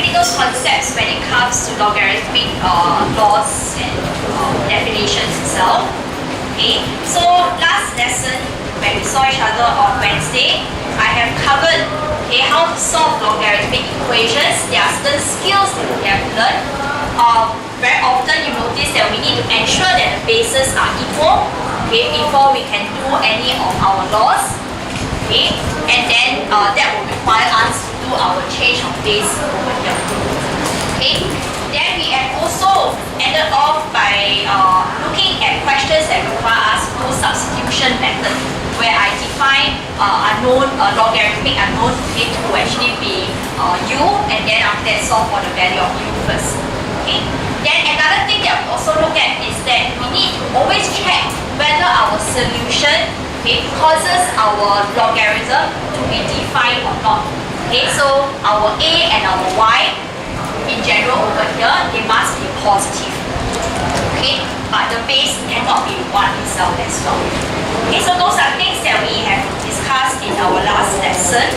critical concepts when it comes to logarithmic laws and definitions itself. Okay, so last lesson when we saw each other on Wednesday, I have covered how to solve logarithmic equations. There are certain skills that we have learned. Very often you notice that we need to ensure that the bases are equal before we can do any of our laws. And then that will require us to do our change of base over here. Then we have also ended off by looking at questions that require us to do substitution method, where I define logarithmic unknown to actually be u, and then after that solve for the value of u first. Then another thing that we also look at is that we need to always check whether our solution causes our logarithm to be defined or not. So our a and our y in general over here, they must be positive. But the base cannot be 1 itself as well. So those are things that we have discussed in our last lesson.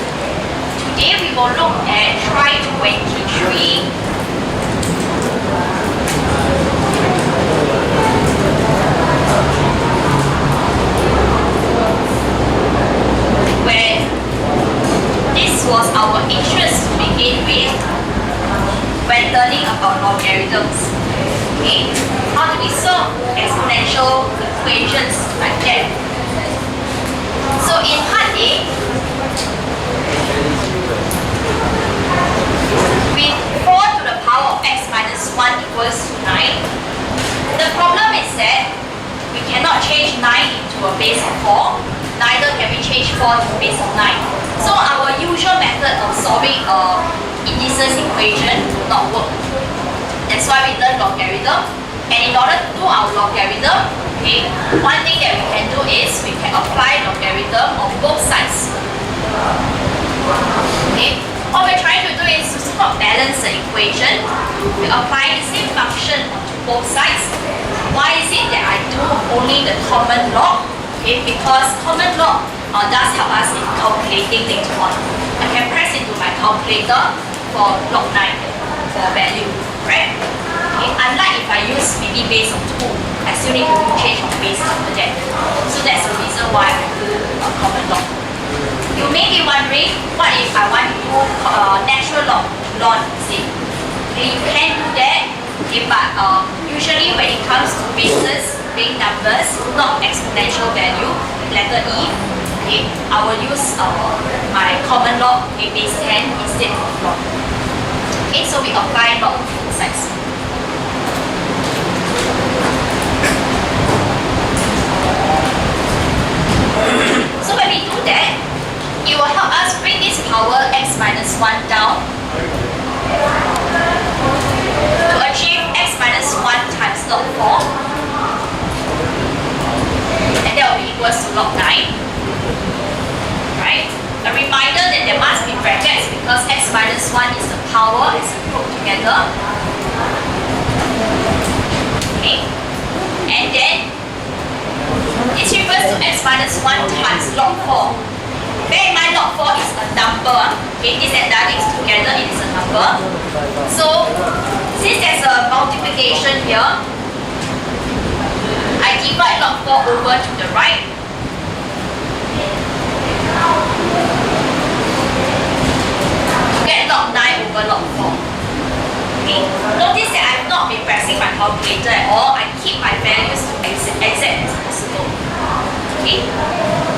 Today we will look at try 23. Where this was our interest to begin with when learning about logarithms. How do we solve exponential equations like that? So in part A, with 4 to the power of x minus 1 equals to 9, the problem is that we cannot change 9 into a base of 4, neither can we change 4 to a base of 9. So our usual method of solving indices equation will not work. That's why we learn logarithm. And in order to do our logarithm, one thing that we can do is we can apply logarithm on both sides. What we're trying to do is to sort of balance the equation. We apply the same function onto both sides. Why is it that I do only the common log? Because common log does help us in calculating later on. I can press into my calculator for log 9 for value, right? Unlike if I use maybe base of 2, I still need to change of base after that. So that's the reason why I do a common log. You may be wondering, what if I want to do natural log instead? You can do that, but usually when it comes to bases, being numbers, not exponential value, letter E, I will use my common log, base 10 instead of log. So we apply log to both sides. So when we do that, it will help us bring this power x minus 1 down to achieve x minus 1 times log 4. And that will be equals to log 9. Right? A reminder that there must be brackets because x minus 1 is the power as a group together. And then this refers to x minus 1 times log 4. Bear in mind log 4 is a number. This and that is together, it is a number. So since there's a multiplication here, I divide log 4 over to the right. To get log 9 over log 4. Notice that I've not been pressing my calculator at all. I keep my values to exact as possible.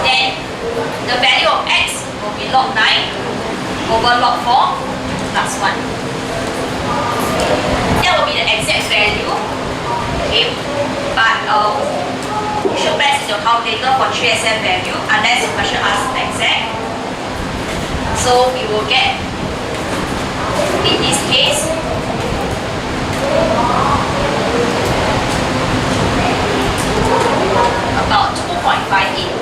Then the value of x will be log 9 over log 4 plus 1. That will be the exact value. But you should press your calculator for 3SM value unless the question asks exact. So we will get, in this case, about 2.58.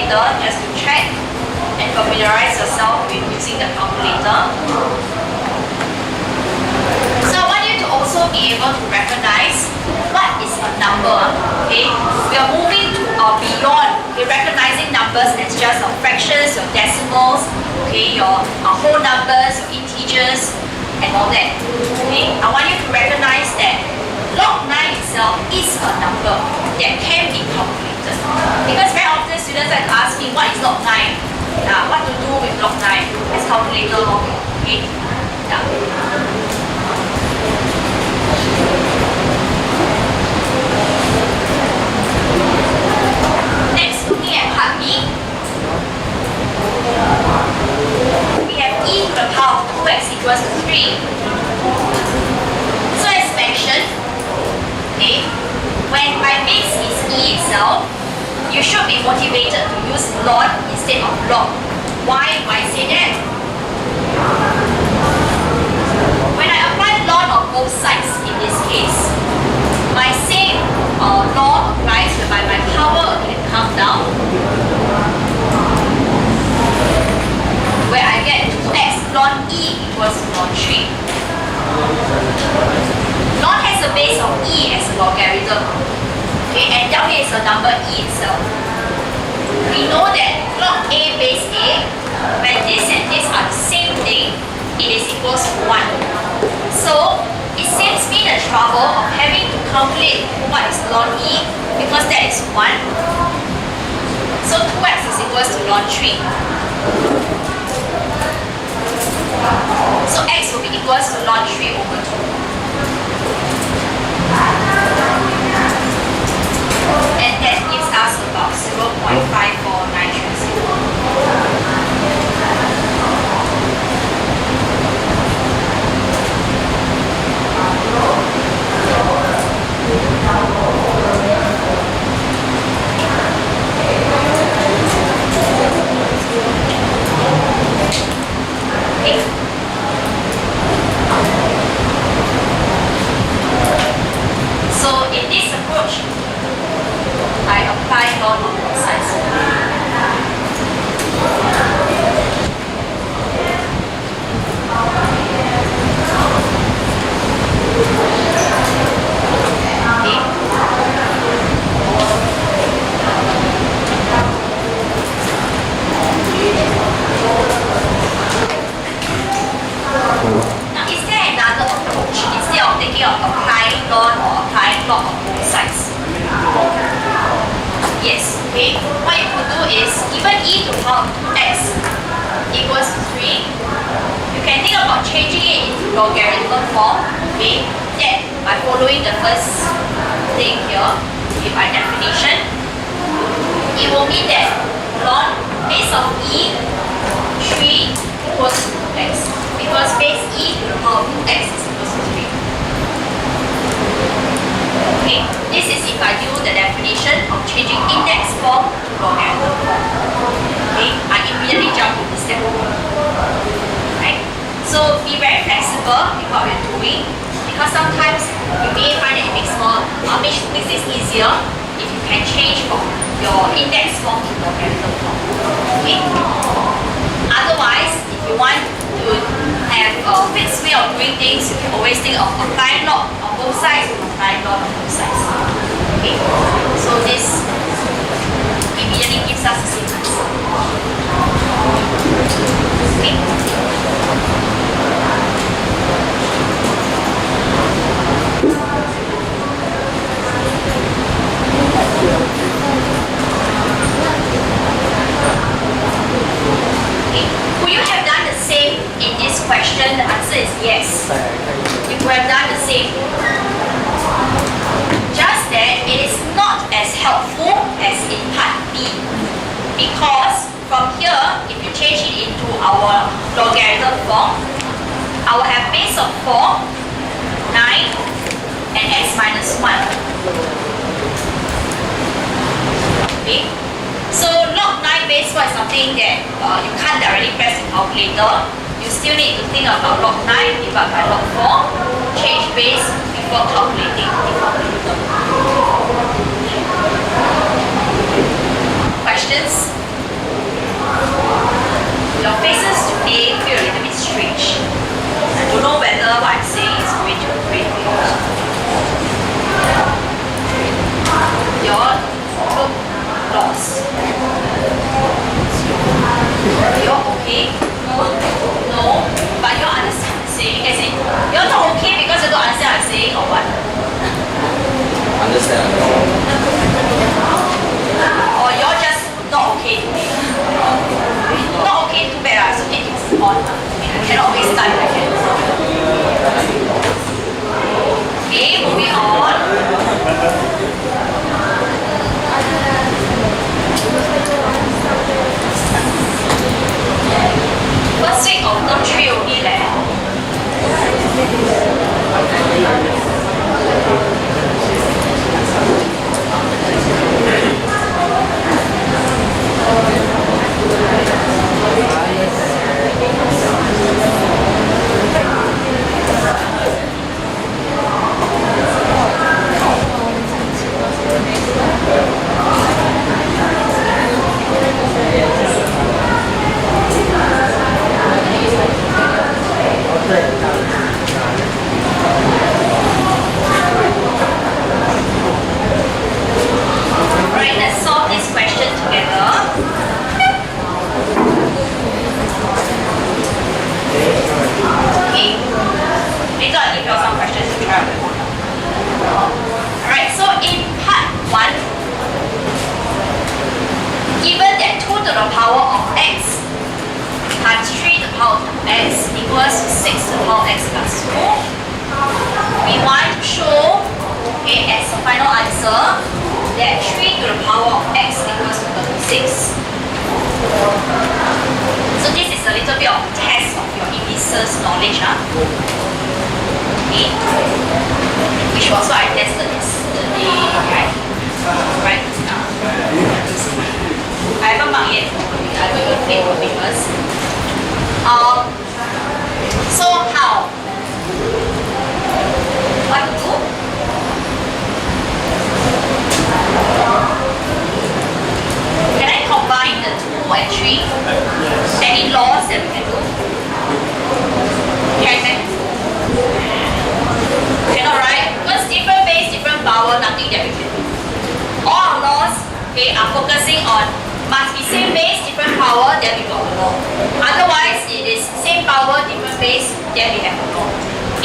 calculator just to check and familiarize yourself with using the calculator. So I want you to also be able to recognize what is a number. Okay, we are moving to beyond recognizing numbers as just your fractions, your decimals, okay, your whole numbers, your integers, and all that. Okay, I want you to recognize that log 9 itself is a number that can be calculated. Because very often students like to ask me, what is log 9? What to do with log 9? Let's calculate log. Okay. Yeah. Next, looking at part B, we have e to the power of 2x equals to 3. So as mentioned, okay, when my base is e itself, you should be motivated to use log instead of log. Why do I say that? When I apply log on both sides in this case, my same law applies whereby my power can come down, where I get 2x log e equals to log 3. Log has a base of e as a logarithm. Okay, and down here is the number e itself. We know that log a base a, when this and this are the same thing, it is equals to 1. So it saves me the trouble of having to calculate what is log e, because that is 1. So 2x is equals to log 3. So x will be equals to log 3 over 2. And that gives us about 0.54936. So in this approach, I apply log on both sides. Now, is there another approach instead of thinking of applying log or applying log on both sides? Yes, okay. What you could do is, given e to the power of 2x equals to 3, you can think about changing it into logarithm form, okay, that by following the first thing here, okay, by definition, it will mean that log base of e 3 equals to 2x, because base e to the power of 2x is equals to 3. Okay, this is if I do the definition of changing index form to logarithm form. Okay, I immediately jump to this step. Right? So be very flexible in what we're doing, because sometimes you may find that it makes this easier if you can change from your index form to logarithm form. Okay? Otherwise, if you want to have a fixed way of doing things, you can always think of applying log on both sides, applying log on both sides. Okay? So this immediately gives us the same answer. Okay? Could you have done the same in this question? The answer is yes. You could have done the same. Just that it is not as helpful as in part B. Because from here, if you change it into our logarithm form, I will have base of 4, 9, and x minus 1. Okay? So log 9 base 4 is something that you can't directly press the calculator. You still need to think about log 9 divided by log 4, change base before calculating the calculator. Questions? understand. Or you're just not okay today? Not okay, too bad. So it is on. I cannot waste time like that. Okay, moving on. First week of term 3 only leh. Right, let's solve this question together. Okay. Later I'll give you all some questions to try out. Alright, so in part 1, given that 2 to the power of x times 3 to the power of x equals 6 to the power of x plus 2, we want to show, okay, as a final answer, that 3 to the power of x equals 36. So this is a little bit of a test of your Eqns knowledge, okay? Which also I tested yesterday, right? Right? I haven't marked yet. I will even play for papers. So how? What to do? Can I combine the 2 and 3? Any laws that we can do? Can I? Cannot, right? Because different base, different power, nothing that we can do. All our laws, okay, are focusing on must be same base, different power, then we got a law. Otherwise, it is same power, different base, then we have a law.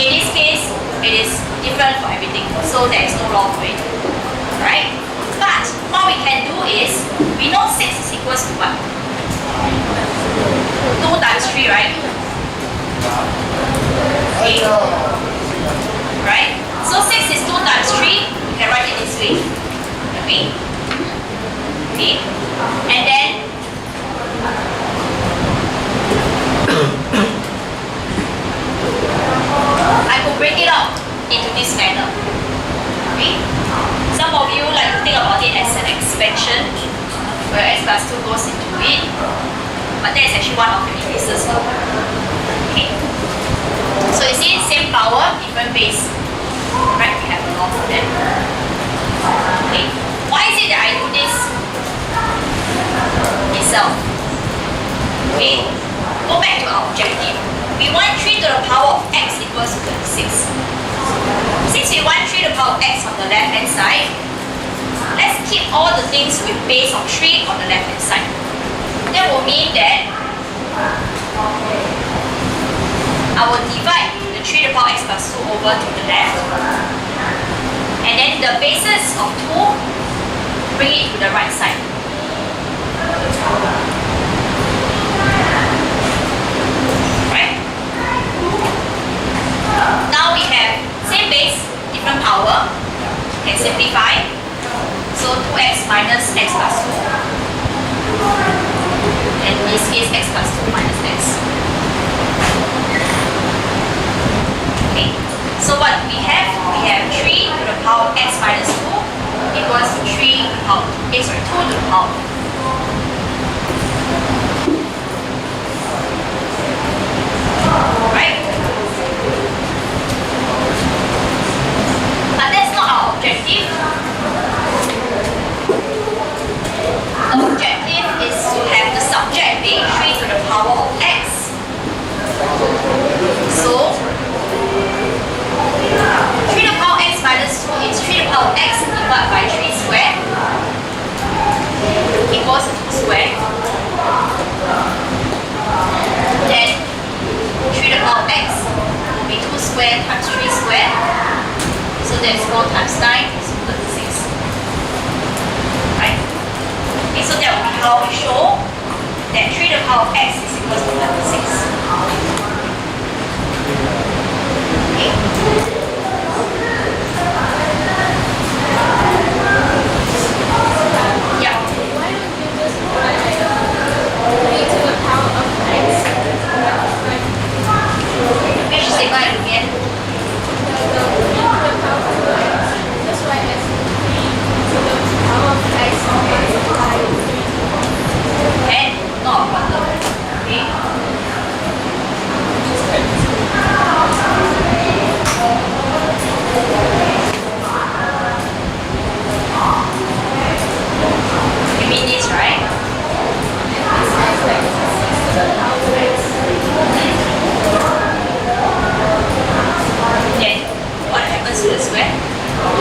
In this case, it is different for everything, so there is no law for it. Right? But what we can do is, we know 6 is equals to what? 2 times 3, right? Okay. Right? So 6 is 2 times 3, we can write it this way. Okay? Okay? And then I could break it up into this manner. Okay? Some of you like to think about it as an expansion where x plus 2 goes into it, but that is actually one of the indices. Okay? So you see, same power, different base. Right? We have a law for that. Okay? Why is it that I do this itself? Okay? Go back to our objective. We want 3 to the power of x equals to 36. Since we want 3 to the power of x on the left hand side, let's keep all the things with base of 3 on the left hand side. That will mean that I will divide the 3 to the power of x plus 2 over to the left. And then the bases of 2, bring it to the right side. Right? Now we have same base, different power. Can simplify. So 2x minus x plus 2. And in this case, x plus 2 minus x. Okay. So what we have? We have 3 to the power of x minus 2 equals 3 to the power, 2 to the power. Right? But that's not our objective. The objective is to have the subject being 3 to the power of x. So 3 to the power of x minus 2 is 3 to the power of x divided by 3 squared equals 2 squared. Then 3 to the power of x will be 2 squared times 3 squared. So that's 4 times 9 is 36. power of x is equal to 36. Okay. Yeah. Why don't you just write 3 to the power of x? Which statement are you looking at? The 3 to the power of x. Just write as 3 to the power of x multiplied with 3 to the power of x. And not a quantum. Okay. You mean this, right? This is like 6 to the power of x. Then what happens to the square?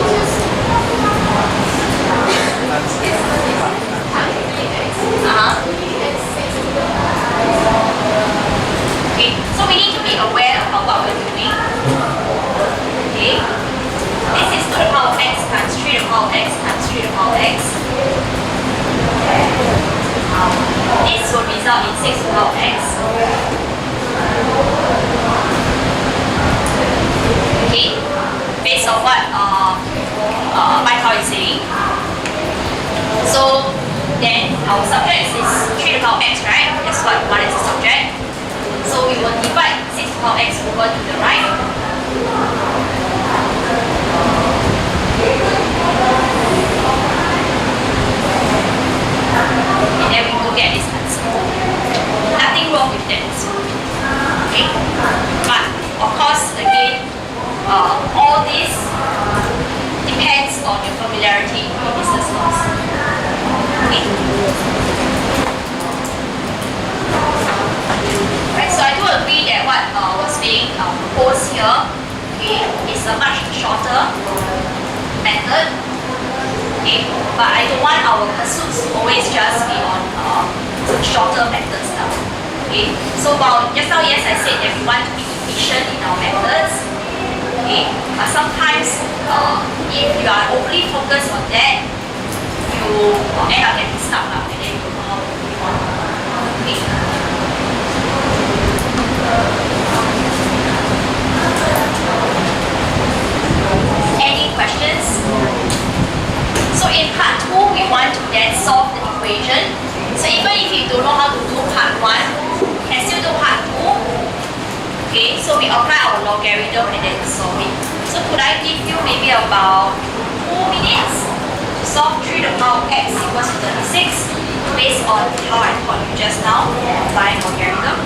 Just times 3x. It's 6 to the power of x. Okay, so we need to be aware about what we're doing. Okay, this is 2 to the power of x times 3 to the power of x times 3 to the power of x. This will result in 6 to the power of x. Okay, based on what my Tao is saying. So then our subject is 3 to the power of x, right? That's what we want as a subject. So we will divide 6 to the power of x over to the right. And then we will get this answer. Nothing wrong with that answer. Okay? But of course, again, all this depends on your familiarity with business laws. Okay? Right, so I do agree that what was being proposed here, okay, is a much shorter method. Okay, but I don't want our pursuits to always just be on shorter methods now. Okay, so while just now, yes, I said that we want to be efficient in our methods. Okay, but sometimes if you are overly focused on that, you end up getting stuck now, and then you don't know how to move on. Okay. Any questions? So in part 2, we want to then solve the equation. So even if you don't know how to do part 1, you can still do part 2. Okay, so we apply our logarithm and then solve it. So could I give you maybe about 2 minutes to solve 3 to the power of x equals to 36 based on how I taught you just now, applying logarithm?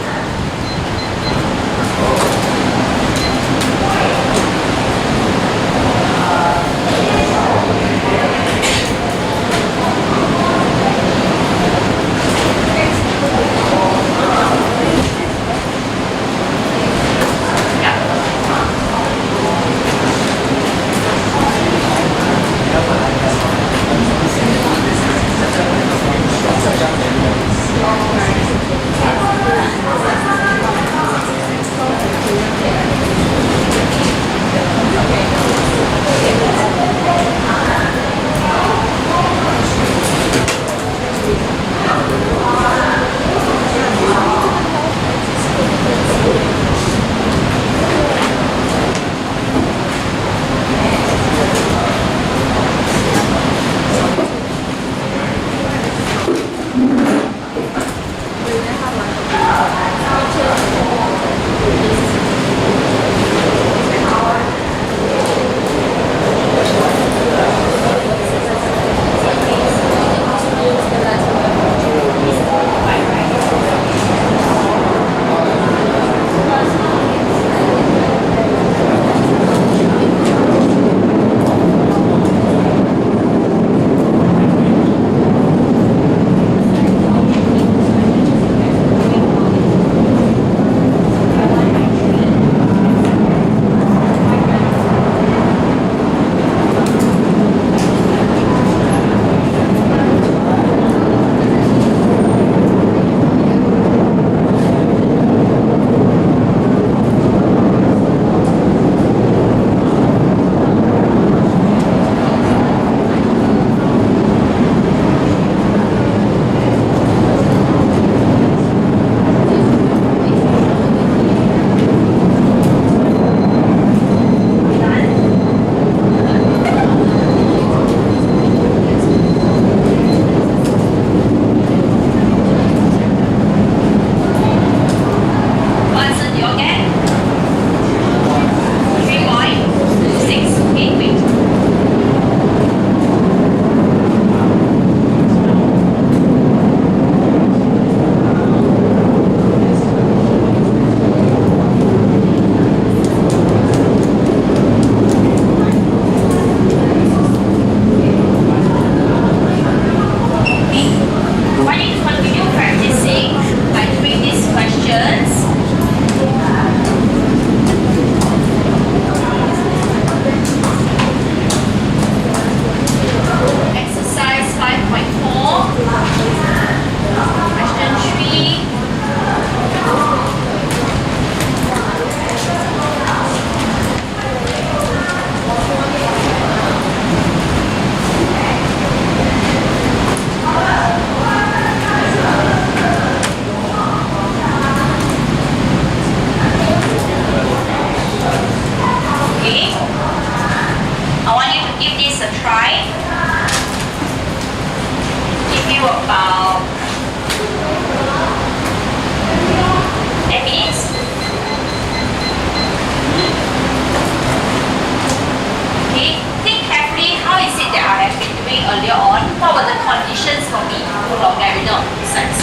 earlier on, what were the conditions for me to do logarithm of both sides?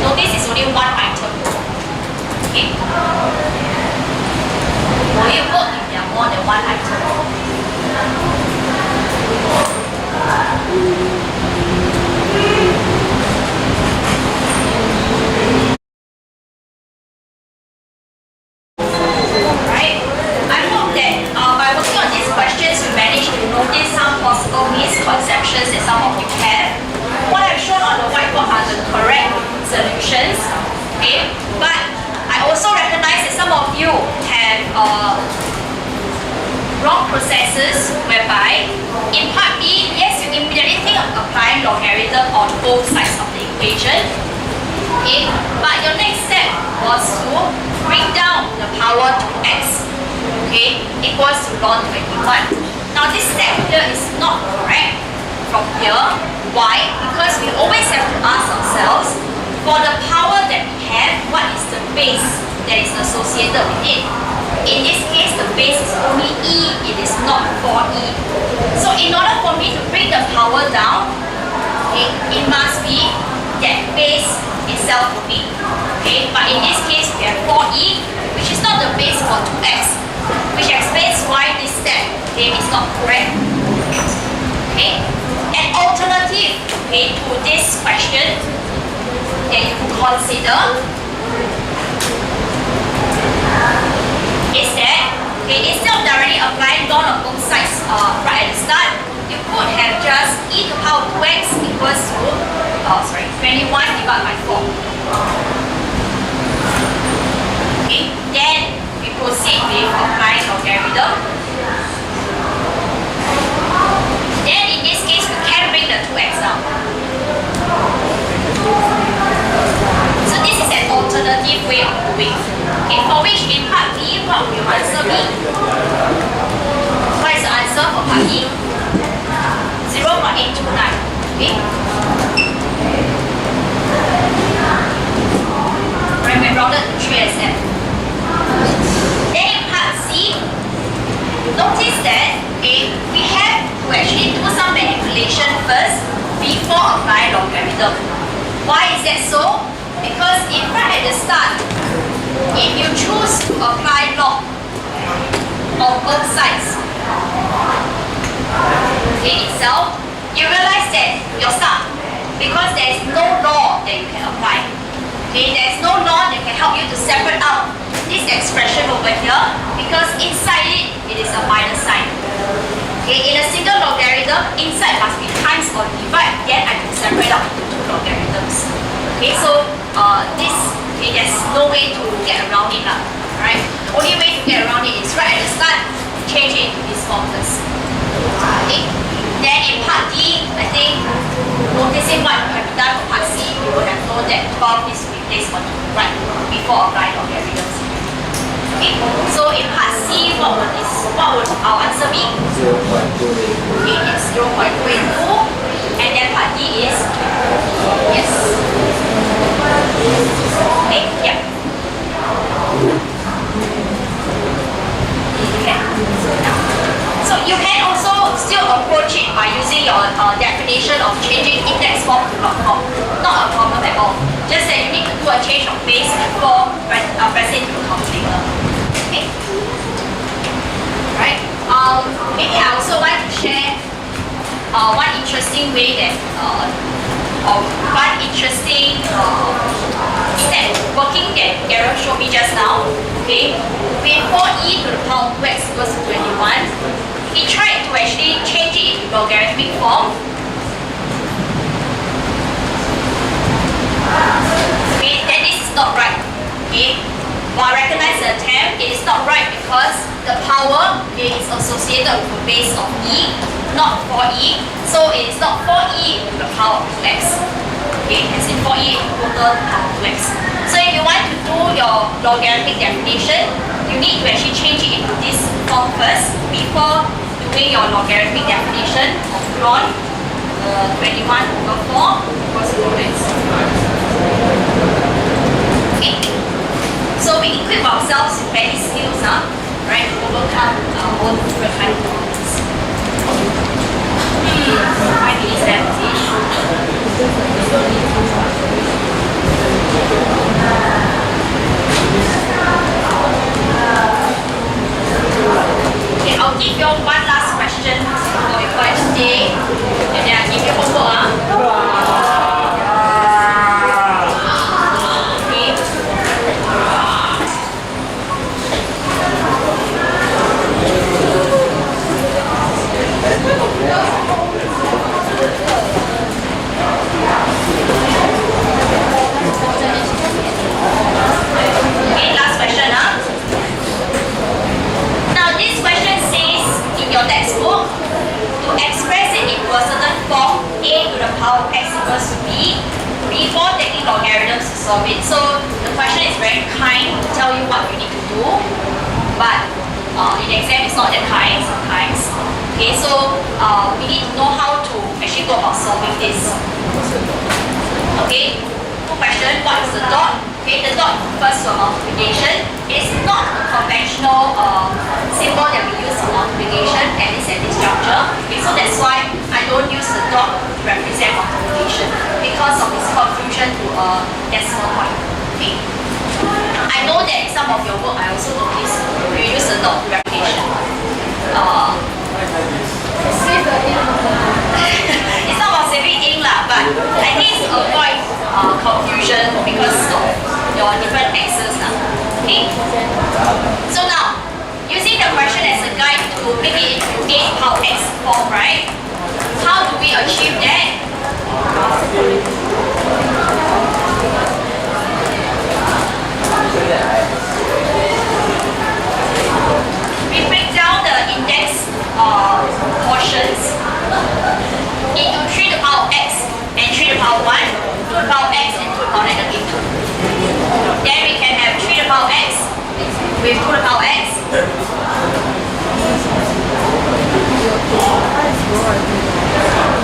Notice it's only one item. Okay? Will it work if there are more than one item? Right? I hope that by working on these questions, you managed to notice some possible misconceptions that some of you have. What I've shown on the whiteboard are the correct solutions. Okay? But I also recognize that some of you have wrong processes whereby in part B, yes, you immediately think of applying logarithm on both sides of the equation. Okay? But your next step was to bring down the power to x. Okay? Equals to ln 21. Now this step here is not correct from here. Why? Because we always have to ask ourselves, for the power that we have, what is the base that is associated with it? In this case, the base is only e, it is not 4e. So in order for me to bring the power down, okay, it must be that base itself only. Okay, but in this case, we have 4e, which is not the base for 2x, which explains why this step, okay, is not correct. Okay, an alternative, okay, to this question that you could consider is that, okay, instead of directly applying ln on both sides right at the start, you could have just e to the power of 2x equals to 21 divided by 4. Okay, then we proceed with applying logarithm. Then in this case, we can bring the 2x down. So this is an alternative way of doing. Okay, for which in part B, what will your answer be? What is the answer for part B? 0.829. Okay. Right, we rounded to 3SM. Then in part C, notice that we have to actually do some manipulation first before applying logarithm. Why is that so? Because if right at the start, if you choose to apply log on both sides, okay, itself, you realize that you're stuck because there is no law that you can apply. Okay, there is no law that can help you to separate out this expression over here because inside it, it is a minus sign. Okay, in a single logarithm, inside must be times or divide, then I can separate out into two logarithms. Okay, so there's no way to get around it lah. Right? The only way to get around it is right at the start, change it into this form first. Okay. Then in part D, I think noticing what you have done for part C, you will have known that 12 is replaced on the right before applying logarithms. Okay. So in part C, what would our answer be? 0.282. Okay, it's 0.282, and then part D is yes. Okay, yeah. Okay. So you can also still approach it by using your definition of changing index form to log form. Not a problem at all. Just that you need to do a change of base before pressing into the calculator. Okay. Right. Maybe I also want to share one interesting way that one interesting step working that Aaron showed me just now. Okay, with 4e to the power of 2x equals to 21, he tried to actually change it into logarithmic form. Okay, then this is not right. Okay, while I recognize the attempt, it is not right because the power is associated with a base of e, not 4e. So it is not 4e to the power of 2x. Okay, as in 4e total power of 2x. So if you want to do your logarithmic definition, you need to actually change it into this form first before doing your logarithmic definition of ln 21 over 4 equals to 2x. Okay, so we equip ourselves with many skills, right, to overcome all the different kind of problems. 5 minutes. a to the power of x equals to b before taking logarithms to solve it. So the question is very kind to tell you what you need to do, but in exam it's not that kind sometimes. Okay, so we need to know how to actually go about solving this. Okay, question, what is the dot? Okay, the dot refers to multiplication. It's not a conventional symbol that we use for multiplication, at least at this juncture. Okay, so that's why I don't use the dot to represent multiplication because of its confusion to a decimal point. Okay. I know that in some of your work I also notice you use the dot to representation. It's not about saving ink lah, but I think it's to avoid confusion because of your different x's lah. Okay. So now, using the question as a guide to make it into a power x form, right? How do we achieve that? We break down the index portions into 3 to the power of x and 3 to the power of 1, 2 to the power of x and 2 to the power of negative 2. Then we can have 3 to the power of x with 2 to the power of x.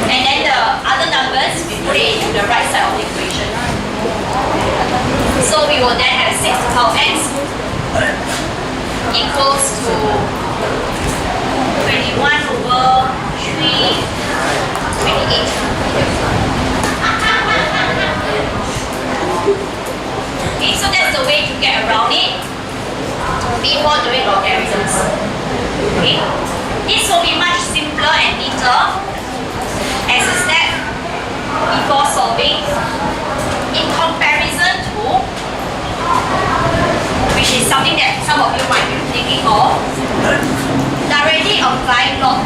And then the other numbers, we put it into the right side of the equation. So we will then have 6 to the power of x equals to 21 over 3, 28. Okay, so that's the way to get around it before doing logarithms. Okay, this will be much simpler and neater as a step before solving in comparison to, which is something that some of you might be thinking of, directly applying log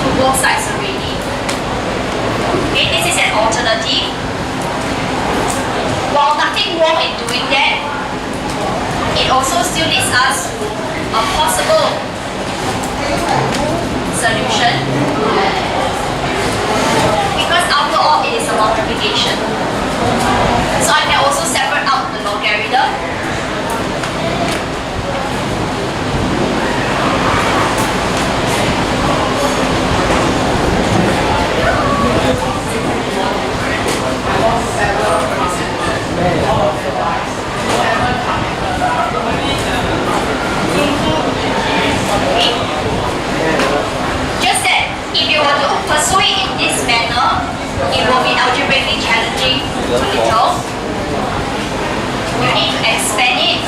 to both sides already. Okay, this is an alternative. While nothing wrong in doing that, it also still leads us to a possible solution, because after all it is a multiplication. So I can also separate out the logarithm. Just that if you were to pursue it in this manner, it will be algebraically challenging a little. You need to expand it.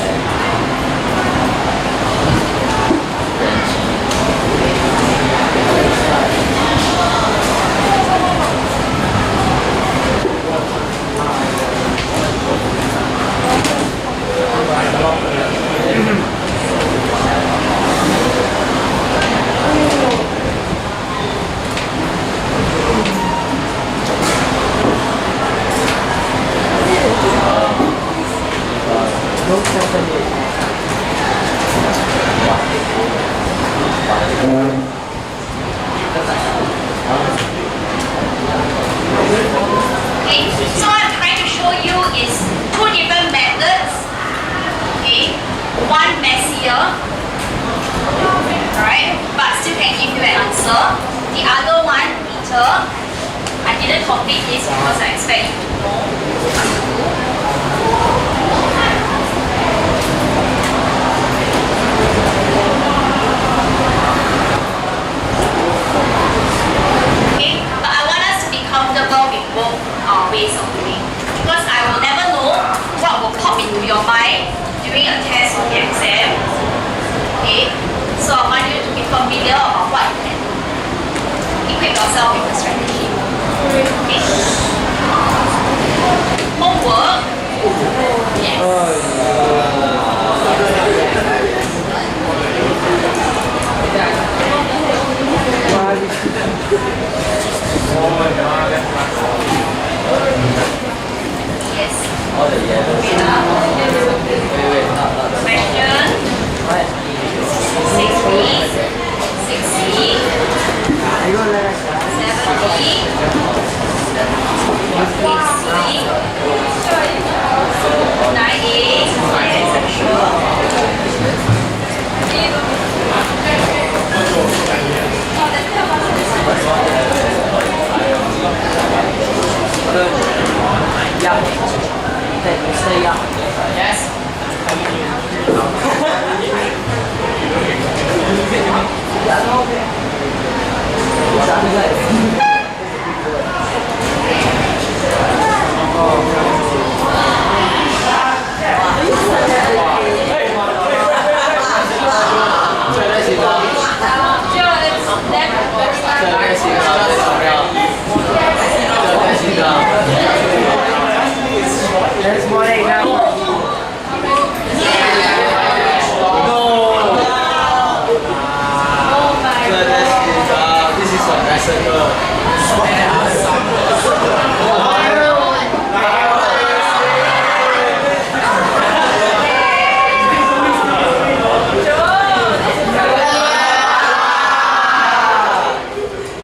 Okay, so what I'm trying to show you is two different methods. Okay, one messier, alright, but still can give you an answer. The other one neater. I didn't complete this because I expect you to know what to do. Okay, but I want us to be comfortable with both ways of doing, because I will never know what will pop into your mind during a test or the exam. Okay, so I want you to be familiar about what you can do. Equip yourself with the strategy. Okay. Homework. Yes. Yes. Question. 6B. 6C. Yeah. Stay up. Yes. Oh.